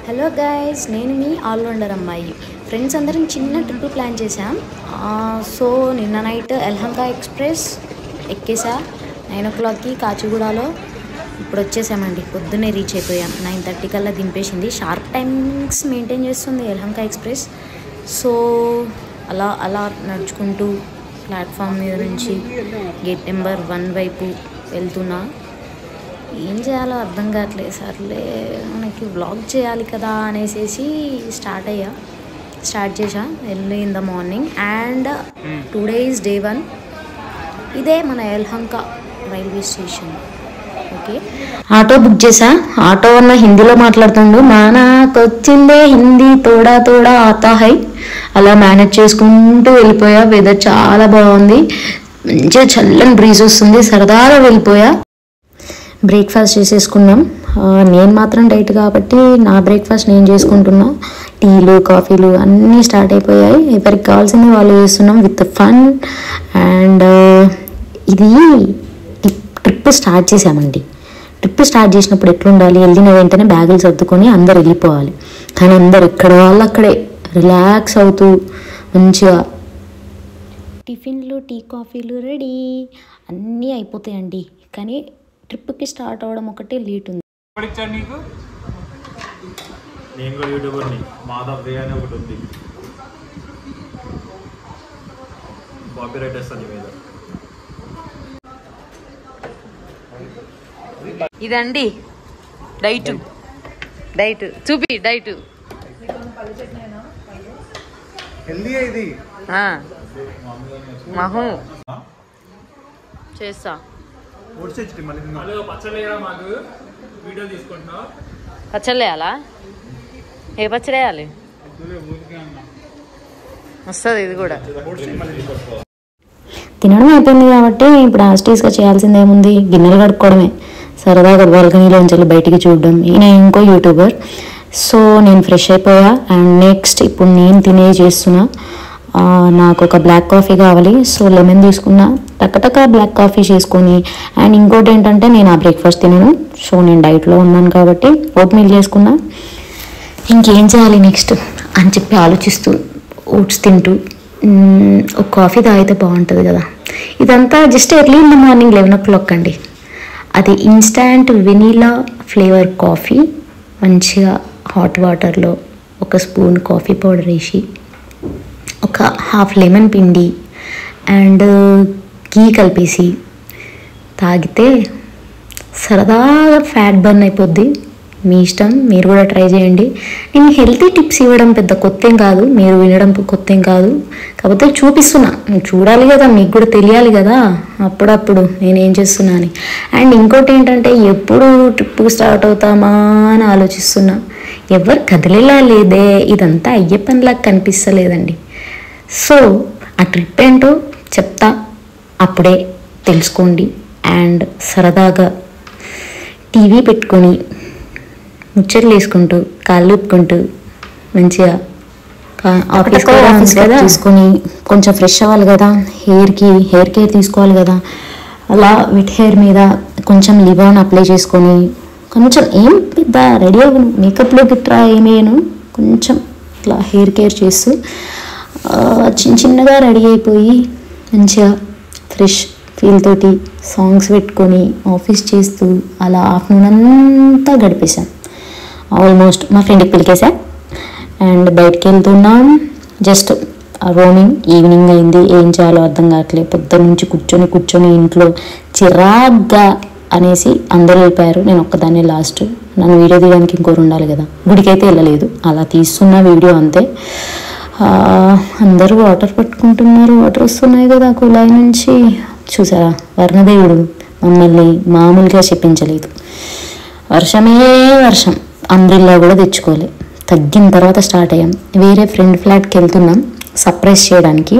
Hello guys, నేను మీ allrounder అమ్మాయి. Friends అందరం చిన్న ట్రిప్ ప్లాన్ చేసాం. సో నిన్న నైట్ యలహంక ఎక్స్ప్రెస్ ఎక్కేసా 9 o'clockకి కాచిగూడలో. ఇప్పుడు వచ్చేసామండి, పొద్దున్నే రీచ్ అయిపోయాం. 9:30 కల్లా దింపేసింది. షార్ప్ టైమింగ్స్ మెయింటైన్ చేస్తుంది యలహంక ఎక్స్ప్రెస్. సో అలా అలా నడుచుకుంటూ ప్లాట్ఫామ్ మీద నుంచి గేట్ నెంబర్ 1 వైపు వెళ్తున్నా. ఏం చేయాలో అర్థం కావట్లేదు. సర్లే మనకి వ్లాగ్ చేయాలి కదా అనేసి స్టార్ట్ చేసా early in the morning. And today is day 1. ఇదే మన Yelahanka railway station. Okay, auto book చేసా. ఆటో అన్న హిందీలో మాట్లాడుతుండు. నాకొచ్చిందే హిందీ తోడా తోడా ఆతా హై. అలా మేనేజ్ చేసుకుంటూ వెళ్ళిపోయా. వెదర్ చాలా బాగుంది, మంచిగా చల్లని బ్రీజ్ వస్తుంది. సరదాగా వెళ్ళిపోయా. బ్రేక్ఫాస్ట్ చేసేసుకున్నాం. నేను మాత్రం డైట్ కాబట్టి నా బ్రేక్ఫాస్ట్ నేను చేసుకుంటున్నా. టీలు కాఫీలు అన్నీ స్టార్ట్ అయిపోయాయి. ఎవరికి కావాల్సింది వాళ్ళు చేస్తున్నాం విత్ ఫన్. అండ్ ఇది ట్రిప్ స్టార్ట్ చేసామండి. ట్రిప్ స్టార్ట్ చేసినప్పుడు ఎట్లుండాలి, వెళ్ళిన వెంటనే బ్యాగులు సర్దుకొని అందరు వెళ్ళిపోవాలి. కానీ అందరు ఎక్కడ వాళ్ళు అక్కడే రిలాక్స్ అవుతూ మంచిగా టిఫిన్లు టీ కాఫీలు రెడీ అన్నీ అయిపోతాయండి. కానీ ట్రిప్కి స్టార్ట్ అవ్వడం ఒకటే లేట్ ఉంది. నేను కూడా యూట్యూబర్ని, మాధవ్ దే అని ఒకటి ఉంది, కాపీరైట్ వస్తుంది మీద. ఇదండి డైట్ చూపి డైట్ ఇది మహు చేస్తా. పచ్చడి వేయాలా? ఏ పచ్చడి వేయాలి? వస్తుంది ఇది కూడా. తినడం అయిపోయింది కాబట్టి ఇప్పుడు యాస్టీస్గా చేయాల్సింది ఏముంది, గిన్నెలు కడుక్కోవడమే. సరదాగా బాల్కనీలోంచి బయటికి చూడడం. ఈయన ఇంకో యూట్యూబర్. సో నేను ఫ్రెష్ అయిపోయా. అండ్ నెక్స్ట్ ఇప్పుడు నేను తినే చేస్తున్నా. నాకు ఒక బ్లాక్ కాఫీ కావాలి. సో లెమన్ తీసుకున్నా, టక్కటక్క బ్లాక్ కాఫీ చేసుకొని. అండ్ ఇంకోటి ఏంటంటే నేను ఆ బ్రేక్ఫాస్ట్ తినను. సో నేను డైట్లో ఉన్నాను కాబట్టి ఓట్ మీల్ చేసుకున్నా. ఇంకేం చేయాలి నెక్స్ట్ అని చెప్పి ఆలోచిస్తూ ఓట్స్ తింటూ ఒక కాఫీ తాగితే బాగుంటుంది కదా. ఇదంతా just early in the morning 11 o'clock అండి. అది ఇన్స్టాంట్ వెనీలా ఫ్లేవర్ కాఫీ. మంచిగా హాట్ వాటర్లో ఒక స్పూన్ కాఫీ పౌడర్ వేసి, ఒక హాఫ్ లెమన్ పిండి అండ్ ఘీ కలిపేసి తాగితే సరదాగా ఫ్యాట్ బర్న్ అయిపోద్ది. మీ ఇష్టం, మీరు కూడా ట్రై చేయండి. నేను హెల్తీ టిప్స్ ఇవ్వడం పెద్ద కొత్త ఏం కాదు, మీరు వినడం కొత్త ఏం కాదు. కాకపోతే చూపిస్తున్నా, చూడాలి కదా, మీకు కూడా తెలియాలి కదా అప్పుడప్పుడు నేనేం చేస్తున్నా అని. అండ్ ఇంకోటి ఏంటంటే ఎప్పుడు ట్రిప్ స్టార్ట్ అవుతామా అని ఆలోచిస్తున్నా. ఎవరు కదిలేలా లేదే, ఇదంతా అయ్యే పనిలాగా కనిపిస్తలేదండి. సో ఆ ట్రిప్ ఏంటో చెప్తా, అప్పుడే తెలుసుకోండి. అండ్ సరదాగా టీవీ పెట్టుకొని ముచ్చట్లు వేసుకుంటూ కాళ్ళు ఊపుకుంటూ మంచిగా ఆఫీస్ కదా తీసుకొని కొంచెం ఫ్రెష్ అవ్వాలి కదా, హెయిర్ కేర్ తీసుకోవాలి కదా. అలా విత్ హెయిర్ మీద కొంచెం లివాన్ అప్లై చేసుకొని, కొంచెం ఏం పెద్ద రెడీ అవ్వను, మేకప్లో గిట్రా ఏమేయను, కొంచెం ఇట్లా హెయిర్ కేర్ చేస్తూ చిన్నగా రెడీ అయిపోయి మంచిగా ఫ్రెష్ ఫీల్ తోటి సాంగ్స్ పెట్టుకొని ఆఫీస్ చేస్తూ అలా ఆఫ్టర్నూన్ అంతా గడిపేశాను. ఆల్మోస్ట్ మా ఫ్రెండ్కి పిలికేసా అండ్ బయటికి వెళ్తున్నాం. Just roaming. ఈవినింగ్ అయింది, ఏం చేయాలో అర్థం కావట్లేదు. పొద్దున్న నుంచి కూర్చొని ఇంట్లో చిరాగ్గా అనేసి అందరూ వెళ్ళిపోయారు. నేను ఒక్కదాన్నే లాస్ట్. నన్ను వీడియో తీయడానికి ఇంకోరు ఉండాలి కదా. గుడికి అయితే వెళ్ళలేదు, అలా తీస్తున్న వీడియో అంతే. అందరూ వాటర్ పట్టుకుంటున్నారు, వాటర్ వస్తున్నాయి కదా కుళాయి నుంచి. చూసారా, వర్ణదేవుడు మమ్మల్ని మామూలుగా చెప్పించలేదు. వర్షమే వర్షం, అంబ్రిల్లా కూడా తెచ్చుకోలే. తగ్గిన తర్వాత స్టార్ట్ అయ్యాం. వేరే ఫ్రెండ్ ఫ్లాట్కి వెళ్తున్నాం సర్ప్రైజ్ చేయడానికి.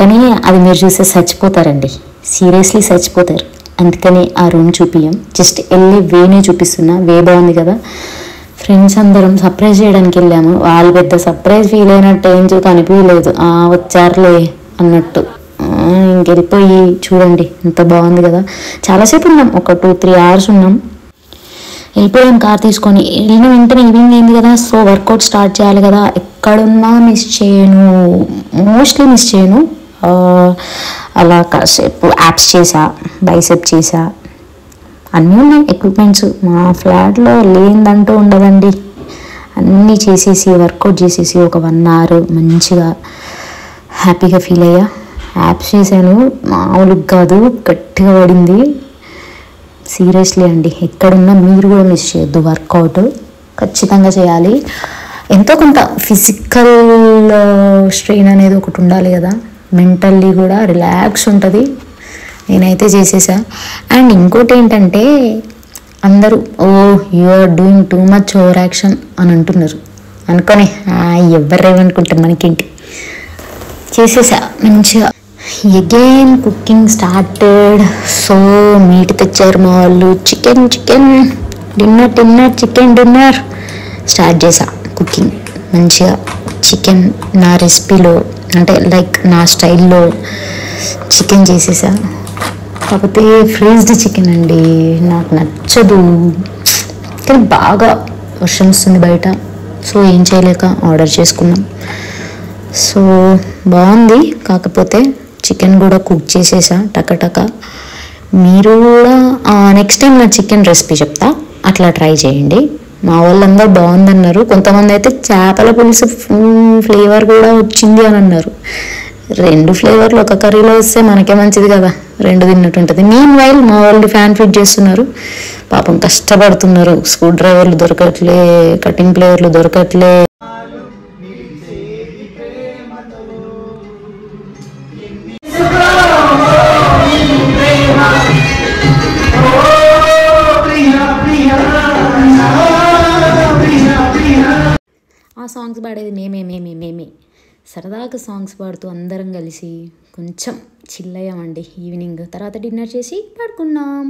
కానీ అది మీరు చూస్తే చచ్చిపోతారండి, సీరియస్లీ చచ్చిపోతారు. అందుకని ఆ రూమ్ చూపియం, జస్ట్ వెళ్ళి వేనే చూపిస్తున్నా. వే బాగుంది కదా. ఫ్రెండ్స్ అందరం సర్ప్రైజ్ చేయడానికి వెళ్ళాము. వాళ్ళు పెద్ద సర్ప్రైజ్ ఫీల్ అయినట్టు ఏం కనిపించలేదు. వచ్చారులే అన్నట్టు ఇంకెళ్ళిపోయి చూడండి ఎంత బాగుంది కదా. చాలాసేపు ఉన్నాం, ఒక 2-3 hours ఉన్నాం. వెళ్ళిపోయాం కార్ తీసుకొని. వెళ్ళిన వెంటనే ఈవినింగ్ అయింది కదా, సో వర్కౌట్ స్టార్ట్ చేయాలి కదా. ఎక్కడున్నా మిస్ చేయను, మోస్ట్లీ మిస్ చేయను. అలా కాసేపు యాప్స్ చేసా, బైసెప్ చేసా, అన్నీ ఉన్నాయి ఎక్విప్మెంట్స్. మా ఫ్లాట్లో లేనిదంటూ ఉండదండి. అన్నీ చేసేసి వర్కౌట్ చేసేసి ఒక 1 hour మంచిగా హ్యాపీగా ఫీల్ అయ్యా. యాప్స్ చేశాను, మామూలుగా కాదు, గట్టిగా పడింది. సీరియస్లీ అండి, ఎక్కడున్నా మీరు కూడా మిస్ చేయొద్దు. వర్కౌట్ ఖచ్చితంగా చేయాలి. ఎంతో కొంత ఫిజికల్ స్ట్రెయిన్ అనేది ఒకటి ఉండాలి కదా, మెంటల్లీ కూడా రిలాక్స్ ఉంటుంది. నేనైతే చేసేసా. అండ్ ఇంకోటి ఏంటంటే, అందరూ you are doing too much over action అని అంటున్నారు. అనుకొని ఎవరేమనుకుంటారు, మనకేంటి, చేసేసా మంచిగా. Again cooking started. So meat తెచ్చారు మా వాళ్ళు. చికెన్ డిన్నర్ స్టార్ట్ చేసా కుకింగ్ మంచిగా. చికెన్ నా రెసిపీలో, అంటే లైక్ నా స్టైల్లో చికెన్ చేసేసా. కాకపోతే ఫ్రీజ్డ్ చికెన్ అండి, నాకు నచ్చదు. కానీ బాగా వర్షం వస్తుంది బయట, సో ఏం చేయలేక ఆర్డర్ చేసుకున్నాం. సో బాగుంది. కాకపోతే చికెన్ కూడా కుక్ చేసేసా టకటక. మీరు కూడా నెక్స్ట్ టైం నా చికెన్ రెసిపీ చెప్తా, అట్లా ట్రై చేయండి. మా వాళ్ళందరూ బాగుందన్నారు. కొంతమంది అయితే చేపల పులుసు ఫ్లేవర్ కూడా వచ్చింది అని అన్నారు. 2 ఫ్లేవర్లు ఒక కర్రీలో వస్తే మనకే మంచిది కదా, 2 తిన్నట్టు ఉంటుంది. మీన్ వైల్ మా వాళ్ళు ఫ్యాన్ ఫిట్ చేస్తున్నారు, పాపం కష్టపడుతున్నారు. స్క్రూ డ్రైవర్లు దొరకట్లే, కటింగ్ ప్లేయర్లు దొరకట్లే. ఆ సాంగ్స్ పాడేది మేమే సరదాగా సాంగ్స్ పాడుతూ అందరం కలిసి కొంచెం చిల్ అయ్యామండి. ఈవినింగ్ తర్వాత డిన్నర్ చేసి పడుకున్నాం.